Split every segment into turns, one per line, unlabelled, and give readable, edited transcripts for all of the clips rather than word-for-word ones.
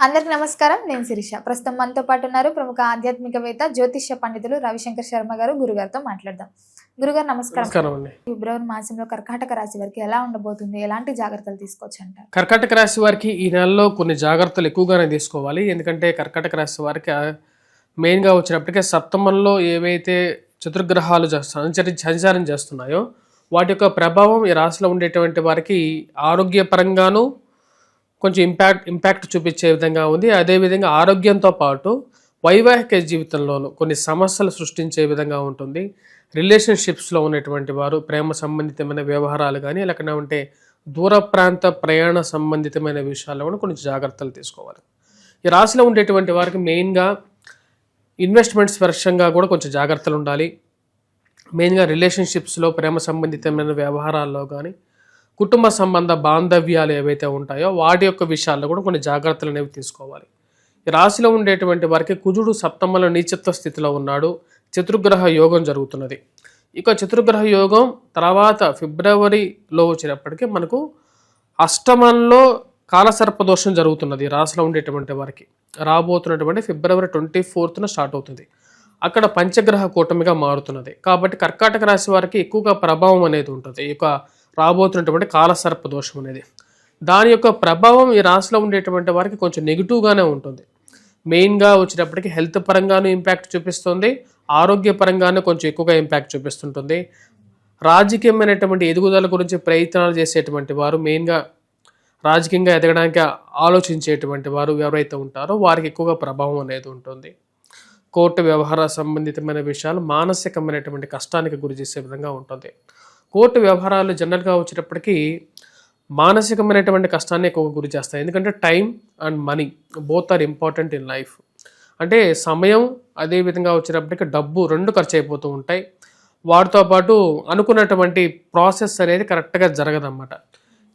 అందరికి నమస్కారం. నేను శిరీష. ప్రస్తుతం మనతో పాటు ఉన్నారు ప్రముఖ ఆధ్యాత్మికవేత్త, జ్యోతిష్య పండితులు రవిశంకర్ శర్మ గారు. గురుగారితో మాట్లాడదాం. గురుగారు నమస్కారం.
నమస్కారం అండి.
ఫిబ్రవరి మాసంలో కర్కాటక రాశి వారికి ఎలా ఉండబోతుంది? ఎలాంటి జాగ్రత్తలు తీసుకోవచ్చు అంటారు?
కర్కాటక రాశి వారికి ఈ నెలలో కొన్ని జాగ్రత్తలు ఎక్కువగానే తీసుకోవాలి. ఎందుకంటే కర్కాటక రాశి వారికి మెయిన్గా వచ్చినప్పటికే సప్తమంలో ఏవైతే చతుర్గ్రహాలు సంచారం చేస్తున్నాయో వాటి యొక్క ప్రభావం ఈ రాశిలో ఉండేటువంటి వారికి ఆరోగ్యపరంగాను కొంచెం ఇంపాక్ట్ చూపించే విధంగా ఉంది. అదేవిధంగా ఆరోగ్యంతో పాటు వైవాహిక జీవితంలోనూ కొన్ని సమస్యలు సృష్టించే విధంగా ఉంటుంది. రిలేషన్షిప్స్లో ఉన్నటువంటి వారు ప్రేమ సంబంధితమైన వ్యవహారాలు కానీ లేకపోతే దూర ప్రాంత ప్రయాణ సంబంధితమైన విషయాల్లో కూడా కొన్ని జాగ్రత్తలు తీసుకోవాలి. ఈ రాశిలో ఉండేటువంటి వారికి మెయిన్గా ఇన్వెస్ట్మెంట్స్ వర్షంగా కూడా కొంచెం జాగ్రత్తలు ఉండాలి. మెయిన్గా రిలేషన్షిప్స్లో ప్రేమ సంబంధితమైన వ్యవహారాల్లో కానీ కుటుంబ సంబంధ బాంధవ్యాలు ఏవైతే ఉంటాయో వాటి యొక్క విషయాల్లో కూడా కొన్ని జాగ్రత్తలు అనేవి తీసుకోవాలి. ఈ రాశిలో ఉండేటువంటి వారికి కుజుడు సప్తమంలో నీచత్వ స్థితిలో ఉన్నాడు. చతుర్గ్రహ యోగం జరుగుతున్నది. ఇక చతుర్గ్రహ యోగం తర్వాత ఫిబ్రవరిలో వచ్చినప్పటికీ మనకు అష్టమంలో కాలసర్పదోషం జరుగుతున్నది. రాశిలో ఉండేటువంటి వారికి రాబోతున్నటువంటి ఫిబ్రవరి 24న స్టార్ట్ అవుతుంది. అక్కడ పంచగ్రహ కూటమిగా మారుతున్నది. కాబట్టి కర్కాటక రాశి వారికి ఎక్కువగా ప్రభావం అనేది ఉంటుంది. ఇక రాబోతున్నటువంటి కాలసర్ప దోషం అనేది దాని యొక్క ప్రభావం ఈ రాశిలో ఉండేటువంటి వారికి కొంచెం నెగిటివ్గానే ఉంటుంది. మెయిన్గా వచ్చేటప్పటికి హెల్త్ పరంగానూ ఇంపాక్ట్ చూపిస్తుంది, ఆరోగ్యపరంగానూ కొంచెం ఎక్కువగా ఇంపాక్ట్ చూపిస్తుంటుంది. రాజకీయమైనటువంటి ఎదుగుదల గురించి ప్రయత్నాలు చేసేటువంటి వారు, మెయిన్గా రాజకీయంగా ఎదగడానికి ఆలోచించేటువంటి వారు ఎవరైతే ఉంటారో వారికి ఎక్కువగా ప్రభావం అనేది ఉంటుంది. కోర్టు వ్యవహార సంబంధితమైన విషయాలు మానసికమైనటువంటి కష్టానికి గురి చేసే విధంగా ఉంటుంది. కోర్టు వ్యవహారాలు జనరల్గా వచ్చేటప్పటికి మానసికమైనటువంటి కష్టాన్ని ఎక్కువగా గురి చేస్తాయి. ఎందుకంటే time and money both are important in life. అంటే సమయం అదేవిధంగా వచ్చేటప్పటికి డబ్బు రెండు ఖర్చు అయిపోతూ ఉంటాయి. వాటితో పాటు అనుకున్నటువంటి ప్రాసెస్ అనేది కరెక్ట్గా జరగదన్నమాట.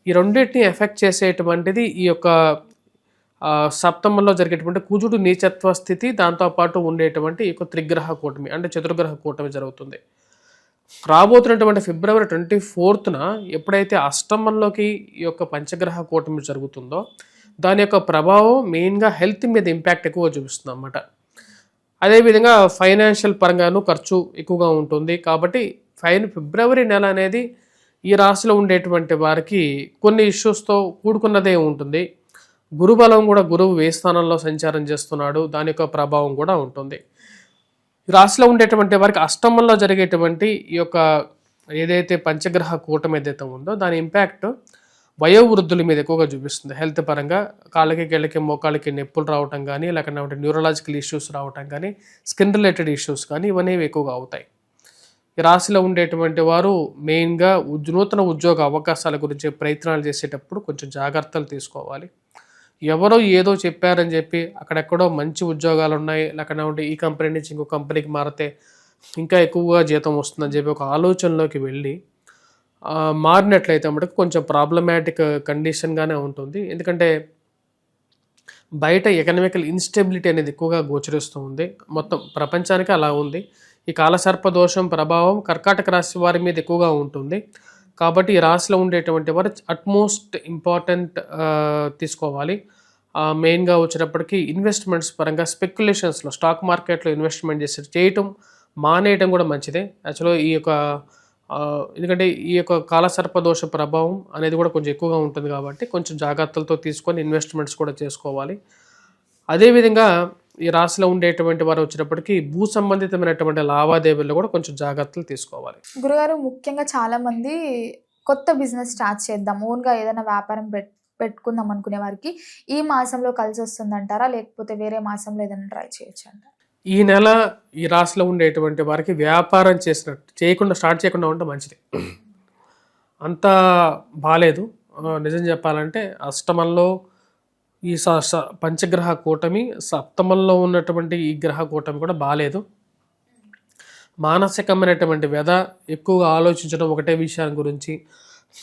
ఈ రెండింటిని ఎఫెక్ట్ చేసేటువంటిది ఈ యొక్క సప్తమంలో జరిగేటువంటి కుజుడు నీచత్వ స్థితి, దాంతోపాటు ఉండేటువంటి ఈ యొక్క త్రిగ్రహ కూటమి అంటే చతుర్గ్రహ కూటమి జరుగుతుంది. రాబోతున్నటువంటి ఫిబ్రవరి 24న ఎప్పుడైతే అష్టమంలోకి ఈ యొక్క పంచగ్రహ కూటమి జరుగుతుందో దాని యొక్క ప్రభావం మెయిన్గా హెల్త్ మీద ఇంపాక్ట్ ఎక్కువగా చూపిస్తుంది అన్నమాట. అదేవిధంగా ఫైనాన్షియల్ పరంగాను ఖర్చు ఎక్కువగా ఉంటుంది. కాబట్టి ఫిబ్రవరి నెల అనేది ఈ రాశిలో ఉండేటువంటి వారికి కొన్ని ఇష్యూస్తో కూడుకున్నదే ఉంటుంది. గురుబలం కూడా గురువు ఏ స్థానంలో సంచారం చేస్తున్నాడు, దాని యొక్క ప్రభావం కూడా ఉంటుంది. రాశిలో ఉండేటువంటి వారికి అష్టమంలో జరిగేటువంటి ఈ యొక్క ఏదైతే పంచగ్రహ కూటమి ఏదైతే ఉందో దాని ఇంపాక్ట్ వయోవృద్ధుల మీద ఎక్కువగా చూపిస్తుంది. హెల్త్ పరంగా కాళ్ళకి కీళ్ళకి మోకాళ్ళకి నొప్పులు రావటం కానీ లేకపోతే న్యూరలాజికల్ ఇష్యూస్ రావటం కానీ స్కిన్ రిలేటెడ్ ఇష్యూస్ కానీ ఇవన్నీ ఎక్కువగా అవుతాయి. ఈ రాశిలో ఉండేటువంటి వారు మెయిన్గా నూతన ఉద్యోగ అవకాశాల గురించి ప్రయత్నాలు చేసేటప్పుడు కొంచెం జాగ్రత్తలు తీసుకోవాలి. ఎవరో ఏదో చెప్పారని చెప్పి అక్కడెక్కడో మంచి ఉద్యోగాలు ఉన్నాయి లేకపోతే ఈ కంపెనీ నుంచి ఇంకో కంపెనీకి మారితే ఇంకా ఎక్కువగా జీతం వస్తుందని చెప్పి ఒక ఆలోచనలోకి వెళ్ళి మారినట్లయితే మటుకు కొంచెం ప్రాబ్లమాటిక్ కండిషన్గానే ఉంటుంది. ఎందుకంటే బయట ఎకనామికల్ ఇన్స్టెబిలిటీ అనేది ఎక్కువగా గోచరిస్తూ ఉంది. మొత్తం ప్రపంచానికి అలా ఉంది. ఈ కాలసర్ప దోషం ప్రభావం కర్కాటక రాశి వారి మీద ఎక్కువగా ఉంటుంది. కాబట్టి ఈ రాశిలో ఉండేటువంటి వారు అట్మోస్ట్ ఇంపార్టెంట్ తీసుకోవాలి. మెయిన్గా వచ్చేటప్పటికి ఇన్వెస్ట్మెంట్స్ పరంగా స్పెక్యులేషన్స్లో స్టాక్ మార్కెట్లో ఇన్వెస్ట్మెంట్ చేయటం మానేయటం కూడా మంచిదే. యాక్చువల్గా ఈ యొక్క ఎందుకంటే ఈ యొక్క కాలసర్ప దోష ప్రభావం అనేది కూడా కొంచెం ఎక్కువగా ఉంటుంది. కాబట్టి కొంచెం జాగ్రత్తలతో తీసుకొని ఇన్వెస్ట్మెంట్స్ కూడా చేసుకోవాలి. అదేవిధంగా ఈ రాశిలో ఉండేటువంటి వారు వచ్చేటప్పటికి భూ సంబంధితమైనటువంటి లావాదేవీల్లో కూడా కొంచెం జాగ్రత్తలు తీసుకోవాలి.
గురుగారు, ముఖ్యంగా చాలా మంది కొత్త బిజినెస్ స్టార్ట్ చేద్దాం, ఓన్గా ఏదైనా వ్యాపారం పెట్టుకుందాం అనుకునే వారికి ఈ మాసంలో కలిసి వస్తుందంటారా, లేకపోతే వేరే మాసంలో ఏదైనా ట్రై చేయొచ్చు అంటారా?
ఈ నెల ఈ రాశిలో ఉండేటువంటి వారికి వ్యాపారం స్టార్ట్ చేయకుండా ఉంటే మంచిది. అంత బాగాలేదు. నిజం చెప్పాలంటే అష్టమంలో ఈ పంచగ్రహ కూటమి, సప్తమంలో ఉన్నటువంటి ఈ గ్రహ కూటమి కూడా బాగాలేదు. మానసికమైనటువంటి వ్యధ, ఎక్కువగా ఆలోచించడం ఒకటే విషయాన్ని గురించి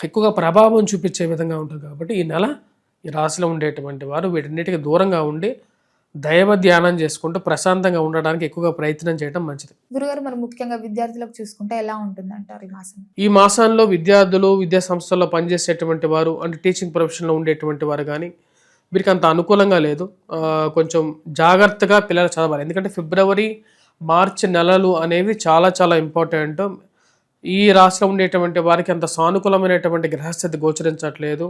ఎక్కువగా ప్రభావం చూపించే విధంగా ఉంటుంది. కాబట్టి ఈ నెల ఈ రాశిలో ఉండేటువంటి వారు వీటన్నిటికీ దూరంగా ఉండి దైవ ధ్యానం చేసుకుంటూ ప్రశాంతంగా ఉండడానికి ఎక్కువగా ప్రయత్నం చేయడం మంచిది.
గురుగారు, మరి ముఖ్యంగా విద్యార్థులకు చూసుకుంటే ఎలా ఉంటుంది అంటారు ఈ మాసం?
ఈ మాసంలో విద్యార్థులు, విద్యా సంస్థల్లో పనిచేసేటువంటి వారు అంటే టీచింగ్ ప్రొఫెషన్లో ఉండేటువంటి వారు కానీ వీరికి అంత అనుకూలంగా లేదు. కొంచెం జాగ్రత్తగా పిల్లలు చదవాలి. ఎందుకంటే ఫిబ్రవరి, మార్చి నెలలు అనేవి చాలా చాలా ఇంపార్టెంట్. ఈ రాశిలో ఉండేటువంటి వారికి అంత సానుకూలమైనటువంటి గ్రహస్థితి గోచరించట్లేదు.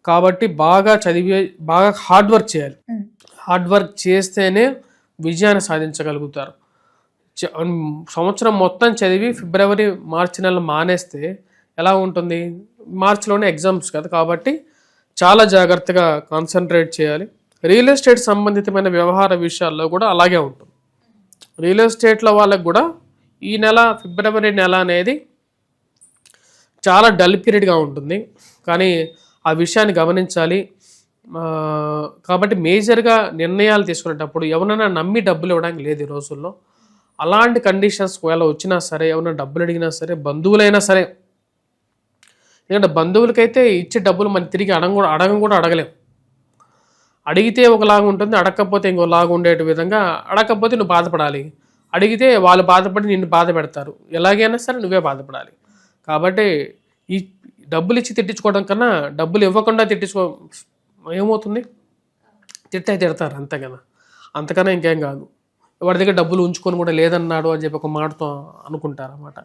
కాబట్టి బాగా చదివి బాగా హార్డ్ వర్క్ చేయాలి. హార్డ్ వర్క్ చేస్తేనే విజయాన్ని సాధించగలుగుతారు. సంవత్సరం మొత్తం చదివి ఫిబ్రవరి, మార్చి నెలలు మానేస్తే ఎలా ఉంటుంది? మార్చిలోనే ఎగ్జామ్స్ కదా, కాబట్టి చాలా జాగ్రత్తగా కాన్సన్ట్రేట్ చేయాలి. రియల్ ఎస్టేట్ సంబంధితమైన వ్యవహార విషయాల్లో కూడా అలాగే ఉంటుంది. రియల్ ఎస్టేట్లో వాళ్ళకు కూడా ఈ నెల ఫిబ్రవరి నెల అనేది చాలా డల్ పీరియడ్గా ఉంటుంది. కానీ ఆ విషయాన్ని గమనించాలి. కాబట్టి మేజర్గా నిర్ణయాలు తీసుకునేటప్పుడు ఎవరైనా నమ్మి డబ్బులు ఇవ్వడానికి లేదు ఈ రోజుల్లో. అలాంటి కండిషన్స్ ఒకవేళ వచ్చినా సరే, ఎవరైనా డబ్బులు అడిగినా సరే, బంధువులైనా సరే, ఎందుకంటే బంధువులకైతే ఇచ్చే డబ్బులు మనం తిరిగి అడగం కూడా అడగలేం. అడిగితే ఒకలాగా ఉంటుంది, అడగకపోతే ఇంకోలాగా ఉండేటి విధంగా. అడగకపోతే నువ్వు బాధపడాలి, అడిగితే వాళ్ళు బాధపడి నిన్ను బాధ పెడతారు. ఎలాగైనా సరే నువ్వే బాధపడాలి. కాబట్టి ఈ డబ్బులు ఇచ్చి తిట్టించుకోవడం కన్నా డబ్బులు ఇవ్వకుండా ఏమవుతుంది? తిడతారు అంతే కదా, అంతకన్నా ఇంకేం కాదు. వాడి దగ్గర డబ్బులు ఉంచుకొని కూడా లేదన్నాడు అని చెప్పి ఒక మాటతో అనుకుంటారు అన్నమాట.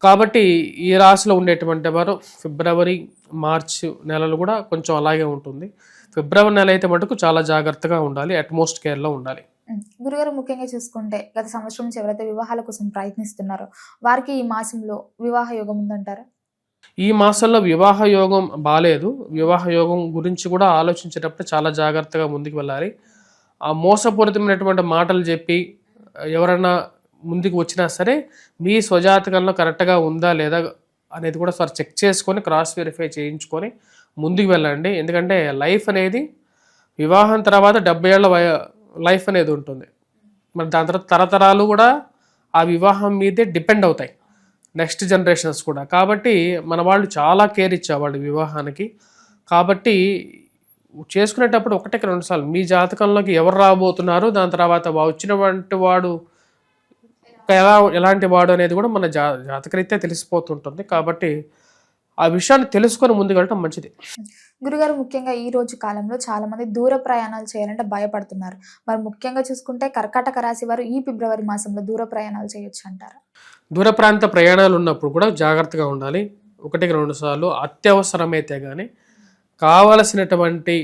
కాబట్టి ఈ రాశిలో ఉండేటువంటి వారు ఫిబ్రవరి, మార్చి నెలలు కూడా కొంచెం అలాగే ఉంటుంది. ఫిబ్రవరి నెల అయితే మటుకు చాలా జాగ్రత్తగా ఉండాలి, అట్మోస్ట్ కేర్లో ఉండాలి.
గురుగారు, ముఖ్యంగా చూసుకుంటే గత సంవత్సరం నుంచి ఎవరైతే వివాహాల కోసం ప్రయత్నిస్తున్నారో వారికి ఈ మాసంలో వివాహ యోగం ఉందంటారా?
ఈ మాసంలో వివాహ యోగం బాలేదు. వివాహ యోగం గురించి కూడా ఆలోచించేటప్పుడు చాలా జాగ్రత్తగా ముందుకు వెళ్ళాలి. ఆ మోసపూరితమైనటువంటి మాటలు చెప్పి ఎవరైనా ముందుకు వచ్చినా సరే మీ స్వజాతకంలో కరెక్ట్గా ఉందా లేదా అనేది కూడా సార్ చెక్ చేసుకొని క్రాస్ వెరిఫై చేయించుకొని ముందుకు వెళ్ళండి. ఎందుకంటే లైఫ్ అనేది వివాహం తర్వాత 70 ఏళ్ళ లైఫ్ అనేది ఉంటుంది. మరి దాని తర్వాత తరతరాలు కూడా ఆ వివాహం మీదే డిపెండ్ అవుతాయి, నెక్స్ట్ జనరేషన్స్ కూడా. కాబట్టి మన వాళ్ళు చాలా కేర్ ఇచ్చేవాళ్ళు వివాహానికి. కాబట్టి చేసుకునేటప్పుడు 1-2 సార్లు మీ జాతకంలోకి ఎవరు రాబోతున్నారు, దాని తర్వాత వచ్చినటువంటి వాడు ఎలాంటి వాడు అనేది కూడా మన జాతకరీత్యా తెలిసిపోతుంటుంది. కాబట్టి ఆ విషయాన్ని తెలుసుకొని ముందుకు వెళ్ళటం మంచిది.
గురుగారు, ముఖ్యంగా ఈ రోజు కాలంలో చాలా మంది దూర ప్రయాణాలు చేయాలంటే భయపడుతున్నారు. మరి ముఖ్యంగా చూసుకుంటే కర్కాటక రాశి వారు ఈ ఫిబ్రవరి మాసంలో దూర ప్రయాణాలు చేయొచ్చు అంటారా?
దూర ప్రాంత ప్రయాణాలు ఉన్నప్పుడు కూడా జాగ్రత్తగా ఉండాలి. 1-2 సార్లు అత్యవసరమైతే కానీ కావలసినటువంటి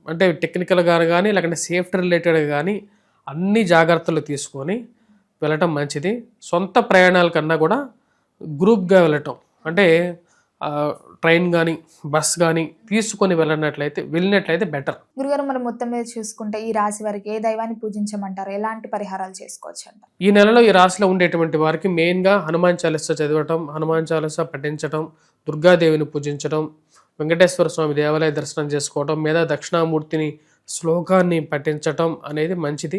అంటే టెక్నికల్గా కానీ లేకుంటే సేఫ్టీ రిలేటెడ్గా కానీ అన్ని జాగ్రత్తలు తీసుకొని వెళ్ళటం మంచిది. సొంత ప్రయాణాల కన్నా కూడా గ్రూప్గా వెళ్ళటం, అంటే ట్రైన్ కానీ బస్ కానీ తీసుకొని వెళ్ళినట్లయితే బెటర్.
గురుగారు, మరి మొత్తం మీద చూసుకుంటే ఈ రాశి వారికి ఏ దైవాన్ని పూజించమంటారు, ఎలాంటి పరిహారాలు చేసుకోవచ్చు అంటారు?
ఈ నెలలో ఈ రాశిలో ఉండేటువంటి వారికి మెయిన్గా హనుమాన్ చాలీసా చదవటం, హనుమాన్ చాలీసా పఠించటం, దుర్గాదేవిని పూజించడం, వెంకటేశ్వర స్వామి దేవాలయ దర్శనం చేసుకోవడం, మీద దక్షిణామూర్తిని శ్లోకాన్ని పఠించటం అనేది మంచిది.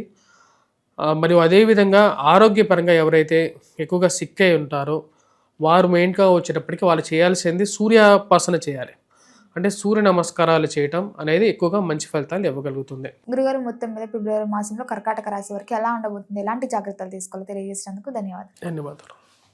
మరియు అదేవిధంగా ఆరోగ్యపరంగా ఎవరైతే ఎక్కువగా సిక్ అయి ఉంటారో వారు మెయిన్గా వచ్చేటప్పటికి వాళ్ళు చేయాల్సింది సూర్యోపాసన చేయాలి. అంటే సూర్య నమస్కారాలు చేయటం అనేది ఎక్కువగా మంచి ఫలితాలు ఇవ్వగలుగుతుంది.
గురుగారు, మొత్తం మీద ఫిబ్రవరి మాసంలో కర్కాటక రాశి వారికి ఎలా ఉండబోతుంది, ఎలాంటి జాగ్రత్తలు తీసుకోవాలో తెలియజేసినందుకు ధన్యవాదాలు.